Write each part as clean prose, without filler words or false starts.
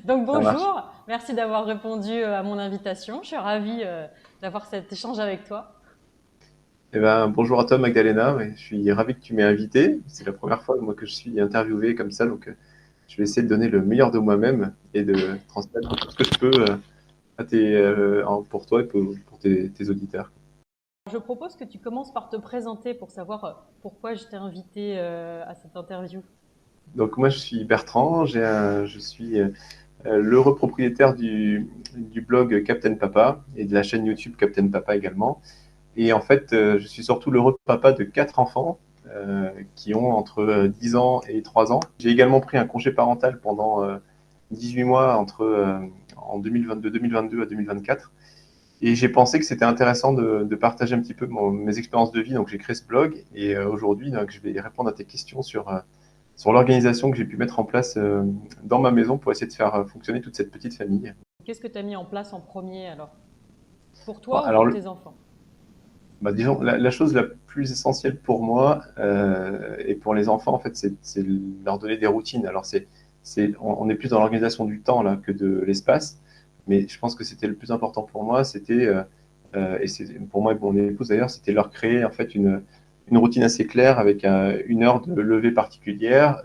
Donc Ça marche. bonjour, merci d'avoir répondu à mon invitation. Je suis ravie d'avoir cet échange avec toi. Eh ben, bonjour à toi, Magdalena. Ouais, je suis ravi que tu m'aies invité. C'est la première fois moi, que je suis interviewé comme ça, donc je vais essayer de donner le meilleur de moi-même et de transmettre tout ce que je peux pour toi et pour tes auditeurs. Je propose que tu commences par te présenter pour savoir pourquoi je t'ai invité à cette interview. Donc moi, je suis Bertrand. Je suis l'heureux propriétaire du blog Captain Papa et de la chaîne YouTube Captain Papa également. Et en fait, je suis surtout l'heureux papa de 4 enfants qui ont entre 10 ans et 3 ans. J'ai également pris un congé parental pendant 18 mois en 2022 à 2024. Et j'ai pensé que c'était intéressant de partager un petit peu mes expériences de vie. Donc j'ai créé ce blog et aujourd'hui, donc, je vais répondre à tes questions sur l'organisation que j'ai pu mettre en place dans ma maison pour essayer de faire fonctionner toute cette petite famille. Qu'est-ce que tu as mis en place en premier alors? Pour Bon, toi ou alors, pour tes enfants? bah, disons, la chose la plus essentielle pour moi et pour les enfants, en fait, c'est leur donner des routines. Alors, on est plus dans l'organisation du temps là que de l'espace, mais je pense que c'était le plus important pour moi, et c'est pour moi et pour mon épouse d'ailleurs, c'était leur créer en fait une routine assez claire avec une heure de lever particulière,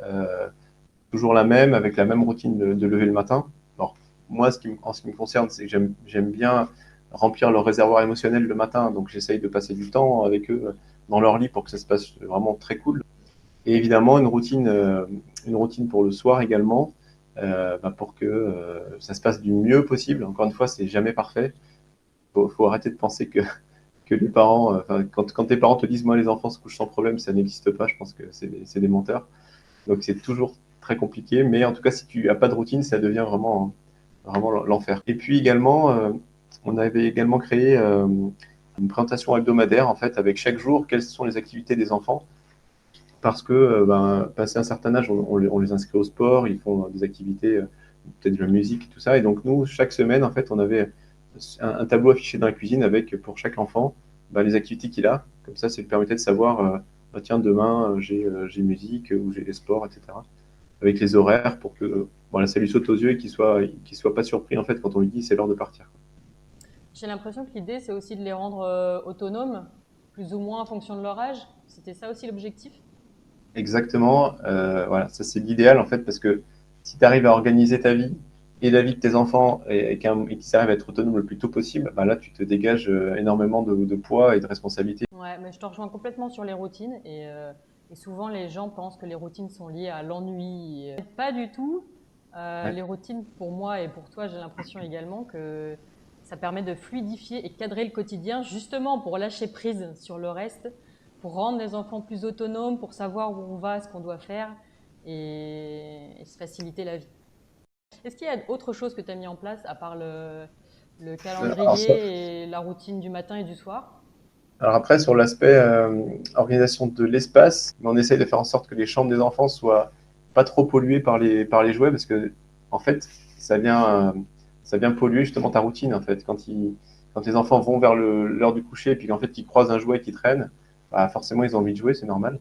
toujours la même, avec la même routine de lever le matin. Alors, moi, en ce qui me concerne, c'est que j'aime bien remplir leur réservoir émotionnel le matin, donc j'essaye de passer du temps avec eux dans leur lit pour que ça se passe vraiment très cool. Et évidemment, une routine pour le soir également, pour que ça se passe du mieux possible. Encore une fois, c'est jamais parfait. Faut arrêter de penser que les parents, quand tes parents te disent, moi, les enfants se couchent sans problème, ça n'existe pas. Je pense que c'est des menteurs. Donc c'est toujours très compliqué, mais en tout cas, si tu n'as pas de routine, ça devient vraiment l'enfer. Et puis également, on avait également créé une présentation hebdomadaire, en fait, avec chaque jour, quelles sont les activités des enfants, parce que, passé un certain âge, on les inscrit au sport, ils font des activités, peut-être de la musique et tout ça. Et donc nous, chaque semaine, en fait, on avait un tableau affiché dans la cuisine avec, pour chaque enfant, les activités qu'il a. Comme ça permettait de savoir, tiens, demain, j'ai musique ou j'ai les sports, etc. Avec les horaires pour que voilà, ça lui saute aux yeux et qu'il soit pas surpris en fait quand on lui dit c'est l'heure de partir. J'ai l'impression que l'idée c'est aussi de les rendre autonomes, plus ou moins en fonction de leur âge. C'était ça aussi l'objectif? Exactement, voilà, ça c'est l'idéal en fait parce que si tu arrives à organiser ta vie et la vie de tes enfants et qu'ils arrivent à être autonomes le plus tôt possible, là tu te dégages énormément de poids et de responsabilité. Ouais, mais je te rejoins complètement sur les routines et souvent les gens pensent que les routines sont liées à l'ennui. Pas du tout. Ouais. Les routines, pour moi et pour toi, j'ai l'impression également que ça permet de fluidifier et cadrer le quotidien justement pour lâcher prise sur le reste, pour rendre les enfants plus autonomes, pour savoir où on va, ce qu'on doit faire et se faciliter la vie. Est-ce qu'il y a autre chose que tu as mis en place à part le Alors, calendrier et la routine du matin et du soir? alors après, sur l'aspect organisation de l'espace, on essaye de faire en sorte que les chambres des enfants soient pas trop polluées par les jouets parce que, en fait, ça vient, euh, ça vient polluer justement ta routine. En fait, quand les enfants vont vers l'heure du coucher et puis qu'en fait, ils croisent un jouet qui traîne, forcément, ils ont envie de jouer, c'est normal.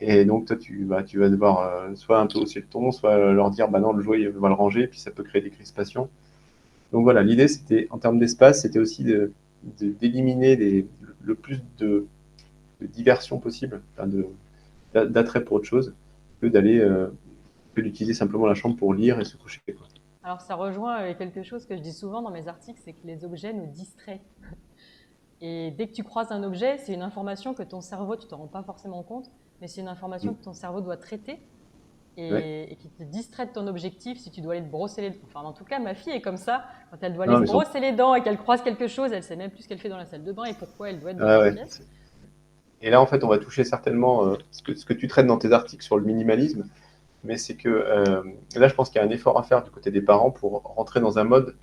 Et donc, toi, tu vas devoir soit un peu hausser le ton, soit leur dire, bah non, le jouet, on va le ranger, et puis ça peut créer des crispations. Donc voilà, l'idée, c'était, en termes d'espace, c'était aussi d'éliminer le plus de diversion possible, d'attrait pour autre chose, que d'aller que d'utiliser simplement la chambre pour lire et se coucher, quoi. Alors ça rejoint quelque chose que je dis souvent dans mes articles, c'est que les objets nous distraient. Et dès que tu croises un objet, c'est une information que ton cerveau, tu t'en rends pas forcément compte, mais c'est une information Mm. que ton cerveau doit traiter Ouais. et qui te distrait de ton objectif si tu dois aller te brosser les dents. Enfin, en tout cas, ma fille est comme ça. Quand elle doit aller Non, se mais brosser les dents et qu'elle croise quelque chose, elle sait même plus ce qu'elle fait dans la salle de bain et pourquoi elle doit être dans ouais, telle ouais. pièce. Et là, en fait, on va toucher certainement ce que tu traites dans tes articles sur le minimalisme, mais c'est que là, je pense qu'il y a un effort à faire du côté des parents pour rentrer dans un mode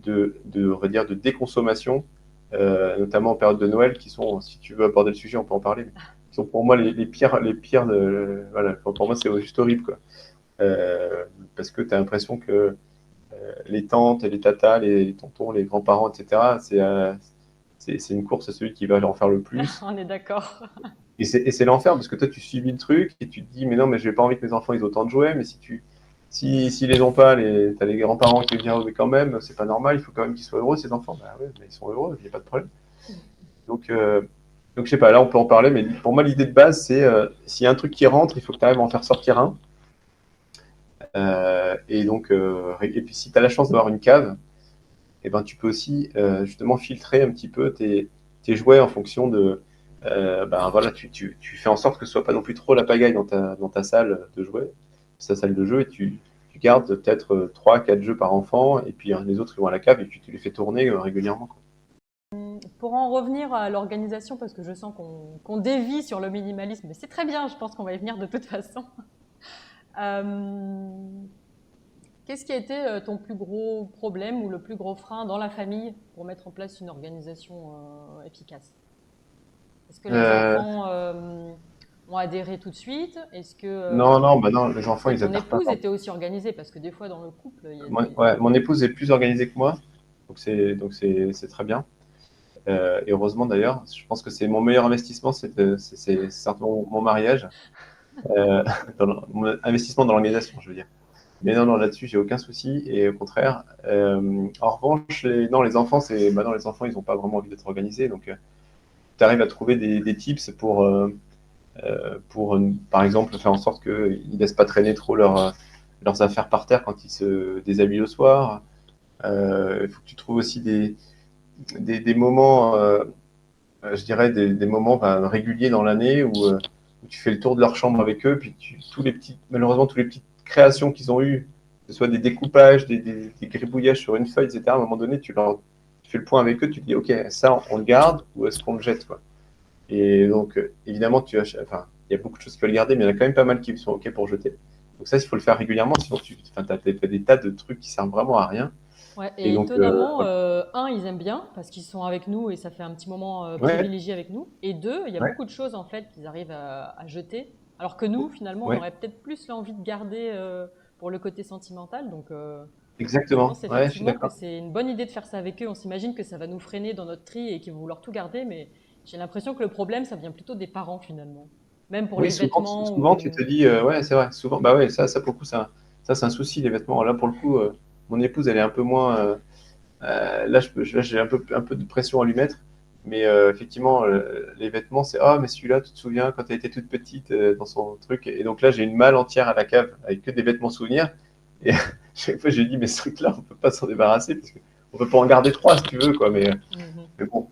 on va dire, de déconsommation, notamment en période de Noël, qui sont, si tu veux aborder le sujet, on peut en parler, mais qui sont pour moi les pires voilà, pour moi, c'est juste horrible, quoi. Parce que tu as l'impression que les tantes, les tatas, les tontons, les grands-parents, etc., c'est une course à celui qui va en faire le plus. On est d'accord. Et c'est l'enfer parce que toi, tu subis le truc et tu te dis, mais non, mais j'ai pas envie que mes enfants aient autant de jouets. Mais s'ils les ont pas, t'as les grands-parents qui viennent, mais quand même, c'est pas normal, il faut quand même qu'ils soient heureux, ces enfants. Bah ouais, mais ils sont heureux, il n'y a pas de problème. Donc, euh, donc je sais pas, là on peut en parler, mais pour moi l'idée de base c'est s'il y a un truc qui rentre, il faut que tu arrives à en faire sortir un. Et puis si tu as la chance d'avoir une cave, eh ben, tu peux aussi justement filtrer un petit peu tes jouets en fonction de. Ben, voilà, tu fais en sorte que ce soit pas non plus trop la pagaille dans ta salle de jouets, ta salle de jeu, et tu gardes peut-être 3-4 jeux par enfant, et puis les autres ils vont à la cave, et puis tu les fais tourner régulièrement, quoi. Pour en revenir à l'organisation, parce que je sens qu'on dévie sur le minimalisme, mais c'est très bien, je pense qu'on va y venir de toute façon. Euh, Qu'est-ce qui a été ton plus gros problème ou le plus gros frein dans la famille pour mettre en place une organisation efficace? Est-ce que les Euh, enfants ont adhéré tout de suite? Est-ce que non, non, bah non, les enfants ils ton adhèrent pas. épouse était aussi organisée? Parce que des fois dans le couple, il y a des... Ouais, mon épouse est plus organisée que moi, c'est très bien. Et heureusement d'ailleurs, je pense que c'est mon meilleur investissement, c'est certainement mon mariage, euh, mon investissement dans l'organisation, je veux dire. Mais non, non, là-dessus, j'ai aucun souci. Et au contraire, en revanche, non, les enfants, non, les enfants, ils n'ont pas vraiment envie d'être organisés. Donc, tu arrives à trouver des tips pour, par exemple, faire en sorte qu'ils ne laissent pas traîner trop leurs affaires par terre quand ils se déshabillent le soir. Il faut que tu trouves aussi des moments, je dirais, des moments réguliers dans l'année où tu fais le tour de leur chambre avec eux, puis malheureusement, tous les petites créations qu'ils ont eues, que ce soit des découpages, des gribouillages sur une feuille, etc., à un moment donné, tu fais le point avec eux, tu te dis, OK, ça, on le garde ou est-ce qu'on le jette, quoi. Et donc, évidemment, enfin, il y a beaucoup de choses qui veulent le garder, mais il y en a quand même pas mal qui sont OK pour jeter. Donc ça, il faut le faire régulièrement, sinon enfin, as des tas de trucs qui servent vraiment à rien. Ouais, Et et donc, étonnamment, ils aiment bien parce qu'ils sont avec nous et ça fait un petit moment ouais, privilégié avec nous. Et deux, il y a ouais, beaucoup de choses en fait qu'ils arrivent à jeter, alors que nous, finalement, on ouais, aurait peut-être plus l'envie de garder pour le côté sentimental. Donc, je exactement. pense Ouais, je suis effectivement que d'accord. c'est une bonne idée de faire ça avec eux. On s'imagine que ça va nous freiner dans notre tri et qu'ils vont vouloir tout garder, mais j'ai l'impression que le problème, ça vient plutôt des parents finalement. Même pour Oui, les vêtements souvent tu te ou... dis, ouais, c'est vrai, souvent, bah ouais, ça pour le coup, ça c'est un souci, les vêtements. Là, pour le coup, mon épouse, elle est un peu moins. Là, là, j'ai un peu de pression à lui mettre, mais effectivement, les vêtements, c'est, ah, mais celui-là, tu te souviens quand elle était toute petite dans son truc. Et donc là, j'ai une malle entière à la cave avec que des vêtements souvenirs. Et chaque fois, j'ai dit, mais ce truc-là, on peut pas s'en débarrasser parce qu'on peut pas en garder trois si tu veux, quoi. Mhm. Mais bon.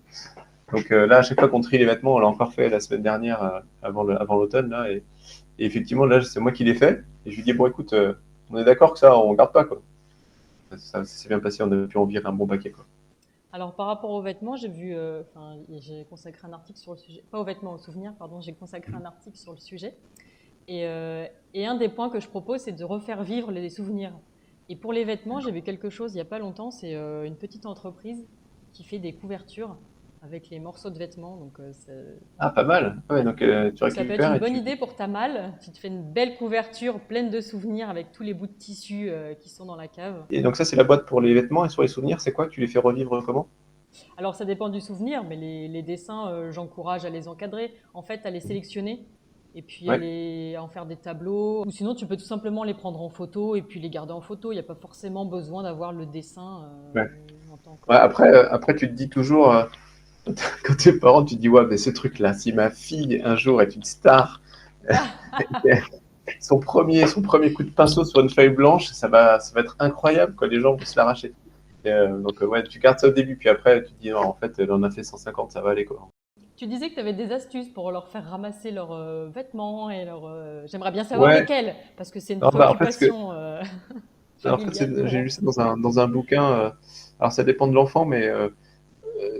Donc là, à chaque fois qu'on trie les vêtements, on l'a encore fait la semaine dernière avant l'automne là, et effectivement là, c'est moi qui l'ai fait. Et je lui dis bon, écoute, on est d'accord que ça, on garde pas quoi. Ça s'est bien passé, on a pu en virer un bon paquet quoi. Alors, par rapport aux vêtements, j'ai vu, enfin, j'ai consacré un article sur le sujet, pas aux vêtements, aux souvenirs, pardon, j'ai consacré un article sur le sujet. Et un des points que je propose, c'est de refaire vivre les souvenirs. Et pour les vêtements, j'ai vu quelque chose il n'y a pas longtemps, c'est une petite entreprise qui fait des couvertures avec les morceaux de vêtements. Ah, pas mal. Ouais, ouais. donc tu Donc ça peut être récupères une et bonne tu. idée pour ta malle. Tu te fais une belle couverture pleine de souvenirs avec tous les bouts de tissu qui sont dans la cave. Et donc ça, c'est la boîte pour les vêtements et sur les souvenirs, c'est quoi? Tu les fais revivre comment? Alors ça dépend du souvenir, mais les dessins, j'encourage à les encadrer, en fait à les sélectionner et puis Ouais. à en faire des tableaux. Ou sinon tu peux tout simplement les prendre en photo et puis les garder en photo. Il n'y a pas forcément besoin d'avoir le dessin Ouais. en tant Ouais, que... après, tu te dis toujours, quand t'es parent, tu te dis ouais, mais ce truc-là, si ma fille un jour est une star, son premier coup de pinceau sur une feuille blanche, ça va être incroyable, quoi. Les gens vont se l'arracher. Ouais, tu gardes ça au début, puis après, tu te dis, non, en fait, elle en a fait 150, ça va aller, quoi. Tu disais que tu avais des astuces pour leur faire ramasser leurs vêtements et leurs... J'aimerais bien savoir Ouais, lesquels, parce que c'est une non, bah, en fait, préoccupation familiale j'ai lu courante. ça dans un bouquin. Alors, ça dépend de l'enfant, mais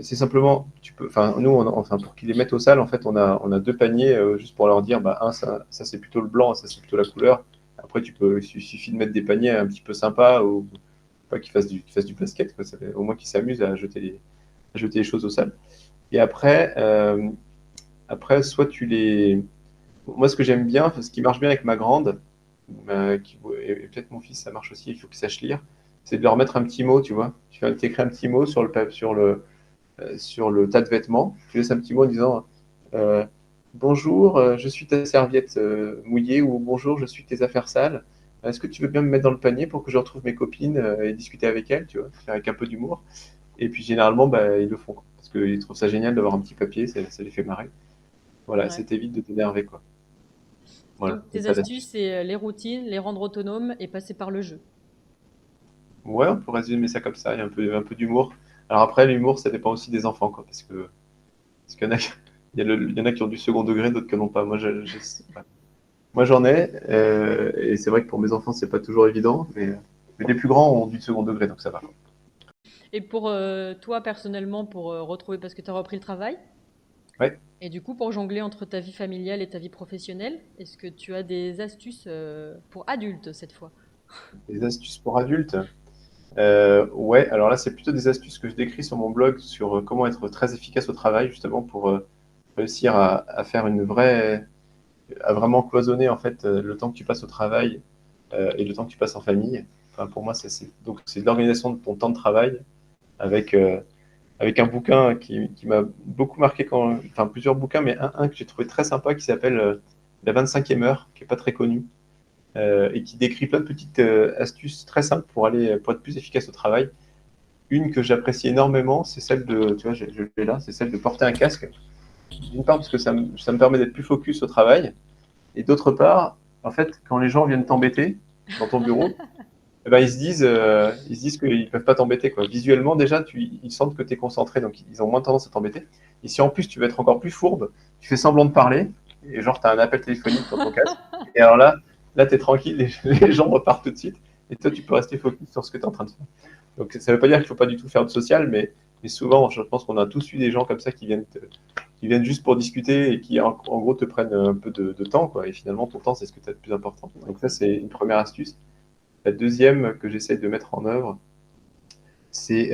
c'est simplement, enfin, nous, enfin, pour qu'ils les mettent au sale, en fait, on a deux paniers, juste pour leur dire, bah, ça c'est plutôt le blanc, ça c'est plutôt la couleur. Après, il suffit de mettre des paniers un petit peu sympas, ou pas qu'ils fassent du basket, quoi. Au moins qu'ils s'amusent à jeter les choses au sale. Et après, soit tu les. Moi, ce que j'aime bien, ce qui marche bien avec ma grande, et peut-être mon fils, ça marche aussi, il faut qu'il sache lire, c'est de leur mettre un petit mot, tu vois. T'écris un petit mot sur le tas de vêtements. Tu laisses un petit mot en disant bonjour, je suis ta serviette mouillée ou bonjour, je suis tes affaires sales. est-ce que tu veux bien me mettre dans le panier pour que je retrouve mes copines et discuter avec elles, tu vois, faire avec un peu d'humour. Et puis généralement, bah, ils le font, quoi, parce qu'ils trouvent ça génial d'avoir un petit papier, ça les fait marrer. Voilà, ça Ouais. t'évite de t'énerver, quoi. Voilà, Donc c'est tes ça l'astuce. astuces, c'est les routines, les rendre autonomes et passer par le jeu. Ouais, on peut résumer ça comme ça, il y a un peu d'humour. Alors après, l'humour, ça dépend aussi des enfants, quoi, parce qu'il y en a, il y en a qui ont du second degré, d'autres qui n'en ont pas. Ouais. Moi, j'en ai, et c'est vrai que pour mes enfants, c'est pas toujours évident, mais les plus grands ont du second degré, donc ça va. Et pour toi personnellement, pour retrouver, parce que tu as repris le travail, Ouais, et du coup pour jongler entre ta vie familiale et ta vie professionnelle, est-ce que tu as des astuces pour adultes cette fois? des astuces pour adultes. Ouais, alors là, c'est plutôt des astuces que je décris sur mon blog sur comment être très efficace au travail, justement pour réussir à faire à vraiment cloisonner en fait le temps que tu passes au travail et le temps que tu passes en famille. Enfin, pour moi, donc c'est l'organisation de ton temps de travail avec avec un bouquin qui m'a beaucoup marqué enfin plusieurs bouquins, mais un que j'ai trouvé très sympa qui s'appelle La 25e heure, qui est pas très connu et qui décrit plein de petites astuces très simples pour être plus efficace au travail. Une que j'apprécie énormément, c'est celle de, tu vois, je l'ai là, c'est celle de porter un casque. D'une part parce que ça me permet d'être plus focus au travail, et d'autre part, en fait, quand les gens viennent t'embêter dans ton bureau, eh ben, ils se disent qu'ils peuvent pas t'embêter, quoi. Visuellement, déjà, ils sentent que tu es concentré, donc ils ont moins tendance à t'embêter. Et si en plus tu veux être encore plus fourbe, tu fais semblant de parler, et genre tu as un appel téléphonique dans ton casque, et alors là tu es tranquille, les gens repartent tout de suite, et toi tu peux rester focus sur ce que tu es en train de faire. Donc ça veut pas dire qu'il faut pas du tout faire de social, mais souvent, je pense qu'on a tous eu des gens comme ça qui viennent juste pour discuter et qui en gros te prennent un peu de temps, quoi. Et finalement, ton temps, c'est ce que tu as de plus important. Donc ça, c'est une première astuce. La deuxième que j'essaie de mettre en œuvre, c'est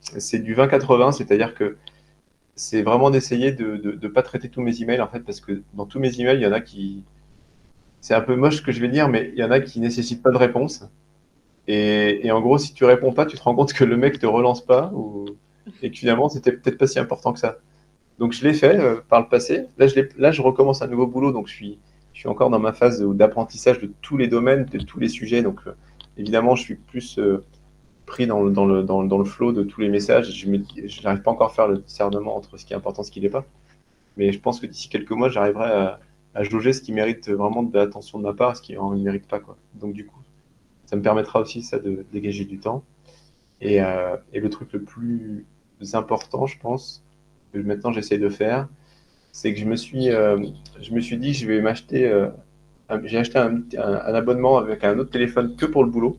c'est du 20-80, c'est-à-dire que c'est vraiment d'essayer de ne pas traiter tous mes emails, en fait, parce que dans tous mes emails, il y en a qui... C'est un peu moche ce que je vais dire, mais il y en a qui nécessitent pas de réponse. Et en gros, si tu réponds pas, tu te rends compte que le mec te relance pas, et que finalement, c'était peut-être pas si important que ça. Donc je l'ai fait par le passé. Là, je recommence un nouveau boulot, donc je suis encore dans ma phase d'apprentissage de tous les domaines, de tous les sujets. Donc évidemment, je suis plus pris dans le flow de tous les messages. Je n'arrive pas encore à faire le discernement entre ce qui est important et ce qui n'est pas. Mais je pense que d'ici quelques mois, j'arriverai à jauger ce qui mérite vraiment de l'attention de ma part et ce qui en mérite pas, quoi. Donc du coup, ça me permettra aussi ça de dégager du temps. Et le truc le plus important, je pense, que maintenant j'essaie de faire, c'est que je me suis dit que je vais m'acheter, j'ai acheté un abonnement avec un autre téléphone que pour le boulot.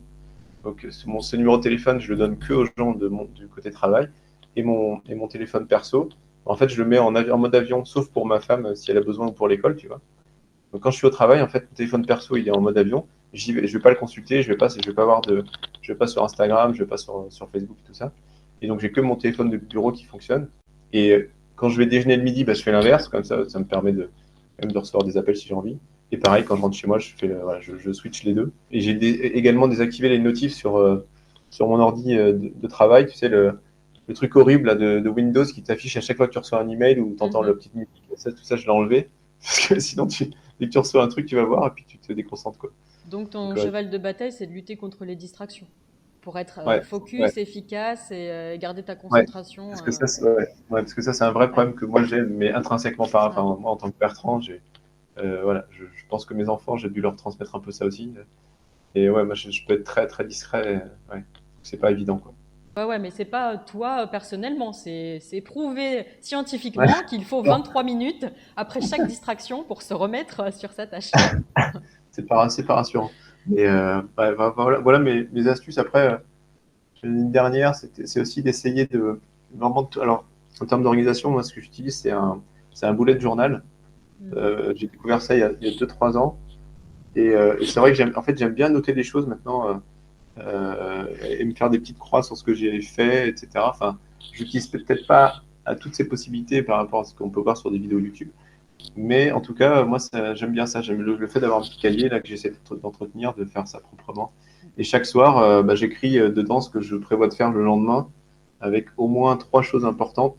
Donc ce numéro de téléphone, je le donne que aux gens du côté travail et mon téléphone perso. En fait, je le mets en mode avion, sauf pour ma femme si elle a besoin ou pour l'école, tu vois. Donc quand je suis au travail, en fait, mon téléphone perso, il est en mode avion. Je vais pas le consulter, je vais pas je vais pas sur Instagram, je vais pas sur Facebook, tout ça. Et donc j'ai que mon téléphone de bureau qui fonctionne. Et quand je vais déjeuner le midi, bah, je fais l'inverse, comme ça me permet même de recevoir des appels si j'ai envie. Et pareil, quand je rentre chez moi, voilà, je switch les deux. Et également désactivé les notifs sur mon ordi de travail. Tu sais, le truc horrible là, de Windows qui t'affiche à chaque fois que tu reçois un email ou tu entends la Mhm. petite musique. Tout ça, je l'ai enlevé. Parce que sinon, dès que tu reçois un truc, tu vas voir et puis tu te déconcentres, quoi. Donc ton Donc, ouais, cheval de bataille, c'est de lutter contre les distractions pour être ouais, ouais, focus, efficace et garder ta ouais. concentration. Parce que ça, parce que ça, c'est un vrai Ouais, problème que moi j'ai, mais intrinsèquement ouais. enfin, moi en tant que Bertrand, voilà, je pense que mes enfants, j'ai dû leur transmettre un peu ça aussi. Et ouais, moi, je peux être très, très discret. Ouais, c'est pas évident, quoi. Ouais, ouais, mais c'est pas toi personnellement, c'est prouvé Ouais. scientifiquement qu'il faut Non, 23 minutes après chaque distraction pour se remettre sur sa tâche. c'est pas rassurant. Mais voilà mes astuces. Après, une dernière, c'est aussi d'essayer de vraiment. Alors, en termes d'organisation, moi, ce que j'utilise, c'est un bullet journal. Mhm. J'ai découvert ça il y a 2-3 ans. Et c'est vrai que en fait, j'aime bien noter des choses maintenant et me faire des petites croix sur ce que j'ai fait, etc. Enfin, j'utilise peut-être pas à toutes ces possibilités par rapport à ce qu'on peut voir sur des vidéos YouTube. Mais en tout cas, moi, j'aime bien ça. J'aime le fait d'avoir un petit cahier là, que j'essaie d'entretenir, de faire ça proprement. Et chaque soir, bah, j'écris dedans ce que je prévois de faire le lendemain, avec au moins 3 choses importantes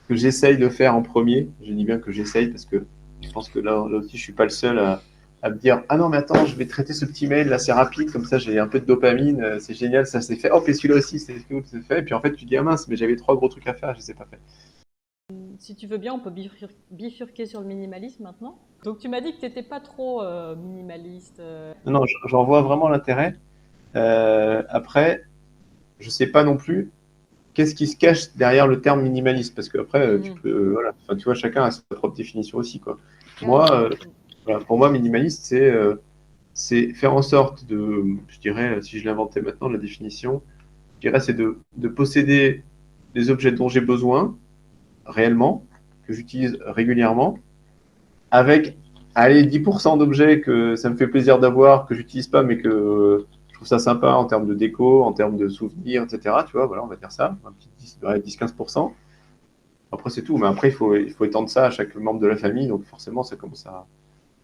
que j'essaye de faire en premier. Je dis bien que j'essaye parce que je pense que là aussi, je suis pas le seul à me dire ah non mais attends, je vais traiter ce petit mail là, c'est rapide, comme ça j'ai un peu de dopamine, c'est génial, ça s'est fait. Hop, et celui-là aussi, c'est fait. Et puis en fait, tu dis ah mince, mais j'avais 3 gros trucs à faire, je les ai pas fait. Si tu veux bien, on peut bifurquer sur le minimalisme maintenant. Donc tu m'as dit que tu n'étais pas trop minimaliste. Non, non, j'en vois vraiment l'intérêt. Après, je sais pas non plus qu'est-ce qui se cache derrière le terme minimaliste, parce que après, tu Mhm. peux, voilà, enfin, tu vois, chacun a sa propre définition aussi, quoi. Moi, Carrément. voilà, pour moi, minimaliste, c'est faire en sorte de, je dirais, si je l'inventais maintenant, la définition, je dirais, c'est de posséder des objets dont j'ai besoin réellement, que j'utilise régulièrement, avec, allez, 10% d'objets que ça me fait plaisir d'avoir, que j'utilise pas, mais que je trouve ça sympa en termes de déco, en termes de souvenirs, etc. Tu vois, voilà, on va dire ça, un petit 10-15%. Après, c'est tout, mais après, il faut étendre ça à chaque membre de la famille, donc forcément, ça commence à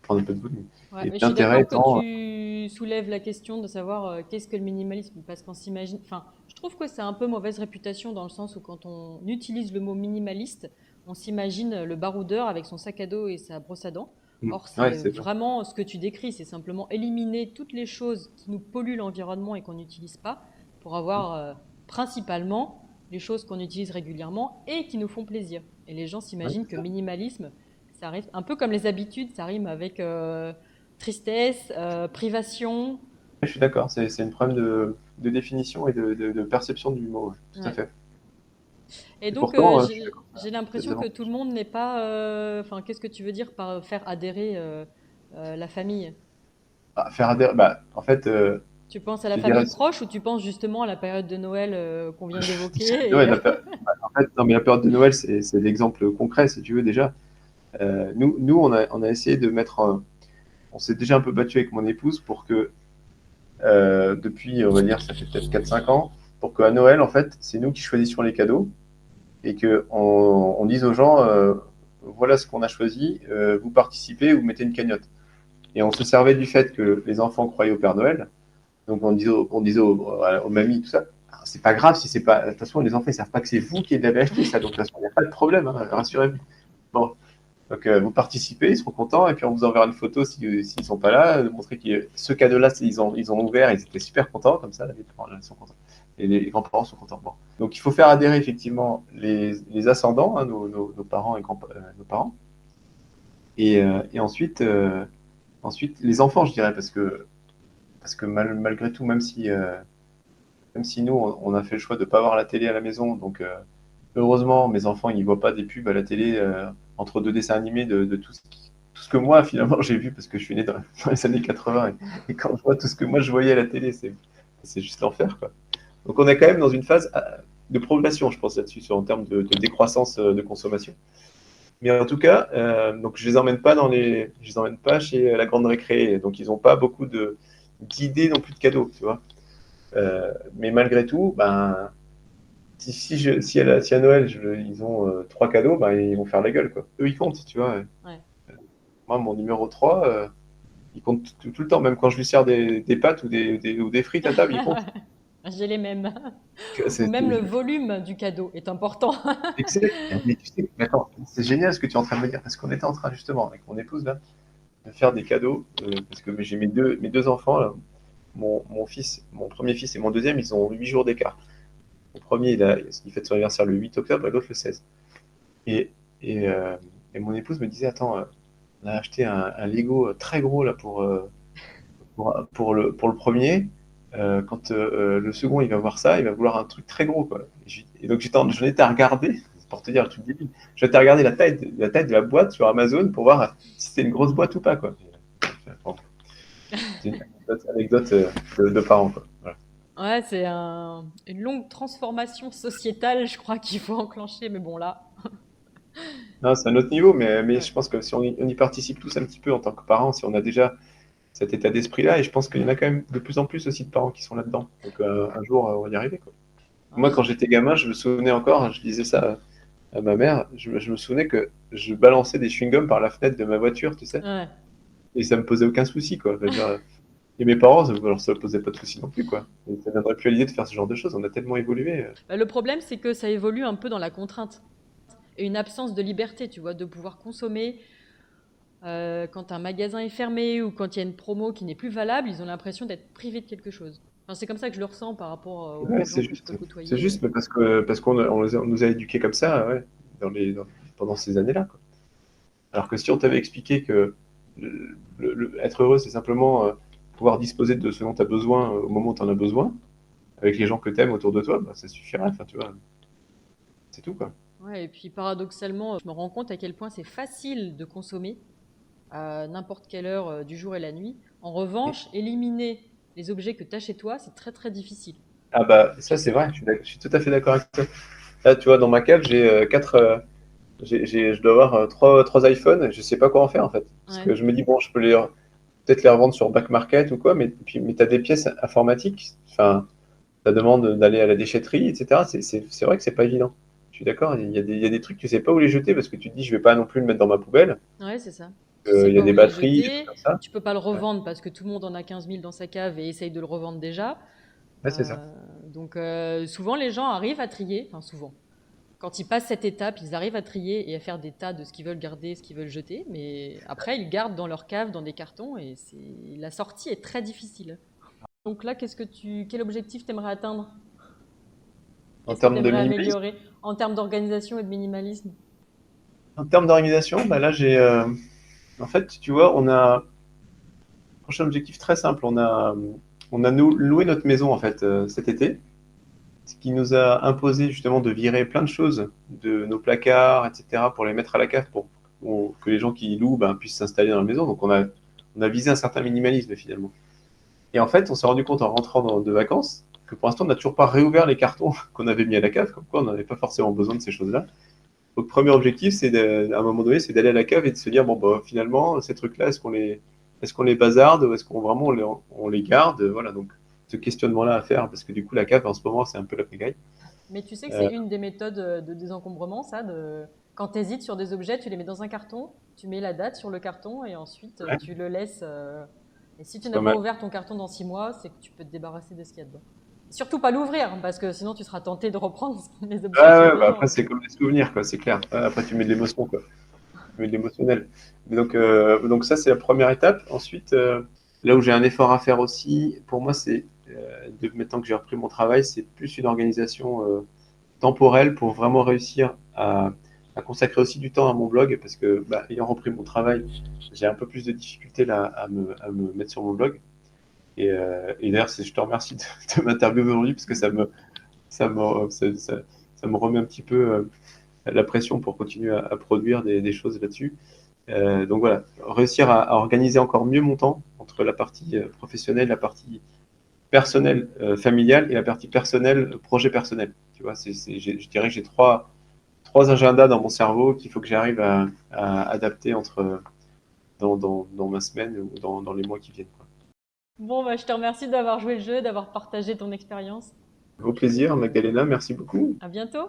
prendre un peu de volume. Ouais, Et mais je suis l'intérêt d'accord que étant, tu soulèves la question de savoir qu'est-ce que le minimalisme, parce qu'on s'imagine, enfin, je trouve que c'est un peu mauvaise réputation dans le sens où quand on utilise le mot minimaliste, on s'imagine le baroudeur avec son sac à dos et sa brosse à dents. Or, ouais, c'est c'est ça. vraiment ce que tu décris, c'est simplement éliminer toutes les choses qui nous polluent l'environnement et qu'on n'utilise pas pour avoir principalement les choses qu'on utilise régulièrement et qui nous font plaisir. Et les gens Ouais, s'imaginent c'est que ça. minimalisme, ça rime un peu comme les habitudes, ça rime avec tristesse, privation. Je suis d'accord, c'est un problème de définition et de perception du mot, ouais, tout à Ouais. fait. Et Et donc, pourtant, je suis j'ai d'accord, j'ai c'est des l'impression que tout le avantages. monde n'est pas. Enfin, qu'est-ce que tu veux dire par faire adhérer la famille? Faire adhérer, bah, en fait, Tu penses à la je dirais, famille proche ou tu penses justement à la période de Noël qu'on vient ouais, d'évoquer et... en fait, non, mais la période de Noël, c'est l'exemple concret, si tu veux, déjà. Nous on a essayé de mettre, on s'est déjà un peu battu avec mon épouse pour que, depuis, on va dire, ça fait peut-être 4-5 ans, pour qu'à Noël, en fait, c'est nous qui choisissions les cadeaux et qu'on dise aux gens, voilà ce qu'on a choisi, vous participez, vous mettez une cagnotte. Et on se servait du fait que les enfants croyaient au Père Noël, donc on disait aux mamies, tout ça, ah, c'est pas grave si c'est pas. De toute façon, les enfants, ils savent pas que c'est vous qui l'avez acheté, ça, donc de toute façon, il n'y a pas de problème, hein, rassurez-vous. Bon, donc vous participez, ils seront contents, et puis on vous enverra une photo s'ils sont pas là, de montrer que ce cadeau-là, ils ont ouvert, ils étaient super contents, comme ça, les parents là, sont contents. Et les grands-parents sont contents. Bon. Donc il faut faire adhérer effectivement les ascendants, hein, nos parents et nos parents, et ensuite les enfants, je dirais, parce que malgré tout, même si nous, on a fait le choix de ne pas avoir la télé à la maison, donc heureusement, mes enfants, ils ne voient pas des pubs à la télé entre deux dessins animés de tout ce que moi, finalement, j'ai vu, parce que je suis né dans les années 80, et quand je vois tout ce que moi, je voyais à la télé, c'est juste l'enfer, quoi. Donc on est quand même dans une phase de progression, je pense, là-dessus, en termes de décroissance de consommation. Mais en tout cas, donc je les emmène pas chez la grande récré, donc ils n'ont pas beaucoup d'idées non plus de cadeaux, tu vois. Mais malgré tout, ben, si à Noël, ils ont 3 cadeaux, ben, ils vont faire la gueule, quoi. Eux, ils comptent, tu vois. Ouais. Moi, mon numéro 3, il compte tout le temps. Même quand je lui sers des pâtes ou des frites à table, il compte. J'ai les mêmes. Que Ou C'est même le volume du cadeau est important. excellent. Mais tu sais, mais attends, c'est génial ce que tu es en train de me dire, parce qu'on était en train, justement, avec mon épouse, là, de faire des cadeaux, parce que j'ai mes deux enfants, là, mon premier fils et mon deuxième, ils ont 8 jours d'écart. Le premier, il fête son anniversaire le 8 octobre et l'autre le 16. Et, et, euh, et mon épouse me disait, attends, on a acheté un Lego très gros là pour le premier. Quand le second il va voir ça, il va vouloir un truc très gros, quoi. Et donc j'en étais à regarder, pour te dire le truc débile, j'étais à regarder la taille de la boîte sur Amazon pour voir si c'était une grosse boîte ou pas, quoi. Bon, c'est une anecdote de parents, quoi. Voilà. Ouais, c'est une longue transformation sociétale, je crois qu'il faut enclencher, mais bon là. Non, c'est un autre niveau, mais Ouais. je pense que si on y participe tous un petit peu en tant que parents, si on a déjà cet état d'esprit-là, et je pense qu'il y en a quand même de plus en plus aussi de parents qui sont là-dedans. Donc un jour, on va y arriver, quoi. Alors, Moi, quand j'étais gamin, je me souvenais encore, je disais ça à ma mère, je me souvenais que je balançais des chewing-gums par la fenêtre de ma voiture, tu sais, ouais. et ça me posait aucun souci, quoi. Je veux dire, et mes parents, ça ne posait pas de souci non plus, quoi. Et ça ne viendrait plus à l'idée de faire ce genre de choses. On a tellement évolué. Bah, le problème, c'est que ça évolue un peu dans la contrainte et une absence de liberté, tu vois, de pouvoir consommer Quand un magasin est fermé ou quand il y a une promo qui n'est plus valable, ils ont l'impression d'être privés de quelque chose. Enfin, c'est comme ça que je le ressens par rapport Ouais, aux gens que je peux c'est côtoyer. juste mais parce qu'on on nous a éduqués comme ça, ouais, pendant ces années-là, quoi. Alors que si on t'avait expliqué que être heureux, c'est simplement pouvoir disposer de ce dont tu as besoin au moment où tu en as besoin, avec les gens que tu aimes autour de toi, bah, ça suffirait. Enfin, tu vois, c'est tout, quoi. Ouais, et puis paradoxalement, je me rends compte à quel point c'est facile de consommer à n'importe quelle heure du jour et la nuit. En revanche, éliminer les objets que tu as chez toi, c'est très très difficile. Ah bah ça c'est vrai, je suis tout à fait d'accord avec toi. Là, tu vois, dans ma cave, j'ai je dois avoir trois iPhones, je sais pas quoi en faire en fait. Parce Ouais. que je me dis, bon, je peux peut-être les revendre sur Back Market ou quoi, mais tu as des pièces informatiques, enfin, ça demande d'aller à la déchetterie, etc. C'est vrai que c'est pas évident. Je suis d'accord, il y a des trucs, tu sais pas où les jeter parce que tu te dis, je vais pas non plus le mettre dans ma poubelle. Ouais, c'est ça. Tu sais Il y a pas des où les batteries, des trucs jeter, comme ça. tu peux pas le Ouais, revendre parce que tout le monde en a 15 000 dans sa cave et essaye de le revendre déjà. ouais, c'est ça. Donc souvent les gens arrivent à trier, enfin souvent. Quand ils passent cette étape, ils arrivent à trier et à faire des tas de ce qu'ils veulent garder, ce qu'ils veulent jeter, mais après ils gardent dans leur cave, dans des cartons et la sortie est très difficile. Donc là, quel objectif t'aimerais atteindre? En Qu'est-ce que termes de t'aimerais minimalisme, améliorer en termes d'organisation et de minimalisme? en termes d'organisation, bah là, en fait, tu vois, on a un prochain objectif très simple. On a loué notre maison, en fait, cet été. Ce qui nous a imposé justement de virer plein de choses de nos placards, etc., pour les mettre à la cave pour que les gens qui y louent ben, puissent s'installer dans la maison. Donc on a visé un certain minimalisme finalement. Et en fait, on s'est rendu compte en rentrant de vacances que pour l'instant, on n'a toujours pas réouvert les cartons qu'on avait mis à la cave, comme quoi on n'avait pas forcément besoin de ces choses-là. Donc, premier objectif, à un moment donné, c'est d'aller à la cave et de se dire, bon, bah, finalement, ces trucs-là, est-ce qu'on les bazarde ou est-ce qu'on vraiment on les garde? Voilà, donc ce questionnement-là à faire, parce que du coup, la cave, en ce moment, c'est un peu la pagaille. Mais tu sais que c'est Euh, une des méthodes de désencombrement, ça, quand tu hésites sur des objets, tu les mets dans un carton, tu mets la date sur le carton et ensuite ouais, tu le laisses. Et si tu c'est n'as pas pas mal. ouvert ton carton dans 6 mois, c'est que tu peux te débarrasser de ce qu'il y a dedans. Surtout pas l'ouvrir, parce que sinon tu seras tenté de reprendre les Ouais, objets qu'il y a ouais, bah après, dedans. c'est comme des souvenirs, quoi, c'est clair. Ouais, après, tu mets de l'émotion, quoi. Tu mets de l'émotionnel. Donc ça, c'est la première étape. Ensuite, là où j'ai un effort à faire aussi, pour moi, maintenant que j'ai repris mon travail, c'est plus une organisation temporelle pour vraiment réussir à consacrer aussi du temps à mon blog, parce que, bah, ayant repris mon travail, j'ai un peu plus de difficultés là à me mettre sur mon blog. Et d'ailleurs, je te remercie de m'interviewer aujourd'hui, parce que ça me remet un petit peu la pression pour continuer à produire des choses là-dessus. Donc voilà, réussir à organiser encore mieux mon temps entre la partie professionnelle, la partie personnelle familiale et la partie personnelle projet personnel. Tu vois, je dirais que j'ai trois agendas dans mon cerveau qu'il faut que j'arrive à adapter dans ma semaine ou dans les mois qui viennent, quoi. Bon, bah, je te remercie d'avoir joué le jeu, d'avoir partagé ton expérience. Au plaisir, Magdalena, merci beaucoup. À bientôt!